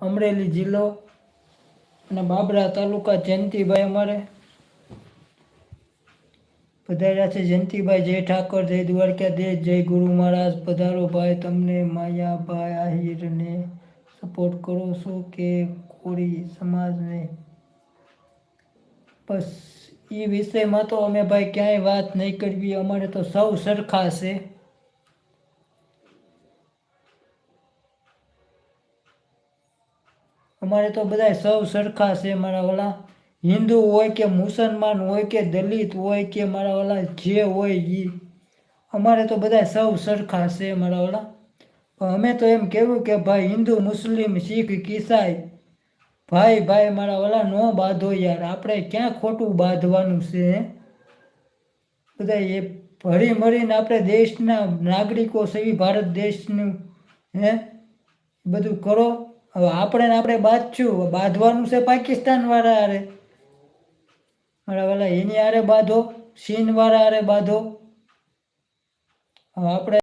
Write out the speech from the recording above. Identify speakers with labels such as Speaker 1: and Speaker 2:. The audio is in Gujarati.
Speaker 1: અમરેલી જિલ્લો અને બાબરા તાલુકા જયંતિભાઈ અમારે પધાર્યા છે. જયંતિભાઈ જય ઠાકર, જય દ્વારકાધીશ, જય ગુરુ મહારાજ. પધારો ભાઈ, તમને માયાભાઈ આહિરને સપોર્ટ કરો છો કે કોળી સમાજને? બસ એ વિષયમાં તો અમે ભાઈ ક્યાંય વાત નહીં કરવી. અમારે તો સૌ સરખા છે. અમારે તો બધા સૌ સરખા છે. મારા ઓલા હિન્દુ હોય કે મુસલમાન હોય કે દલિત હોય કે મારા ઓલા જે હોય એ, અમારે તો બધા સૌ સરખા છે. મારા ઓલા પણ અમે તો એમ કહેવું કે ભાઈ હિન્દુ મુસ્લિમ શીખ ઈસાઈ ભાઈ ભાઈ મારા ઓલા નો બાંધો યાર. આપણે ક્યાં ખોટું બાંધવાનું છે? બધા એ ભળી મળીને આપણે દેશના નાગરિકો છે, ભારત દેશનું બધું કરો. હવે આપણે બાંધશું, બાંધવાનું છે પાકિસ્તાન વાળા હારે મારા વાલા, એની હારે બાંધો, ચીન વાળા હારે બાંધો. હવે આપણે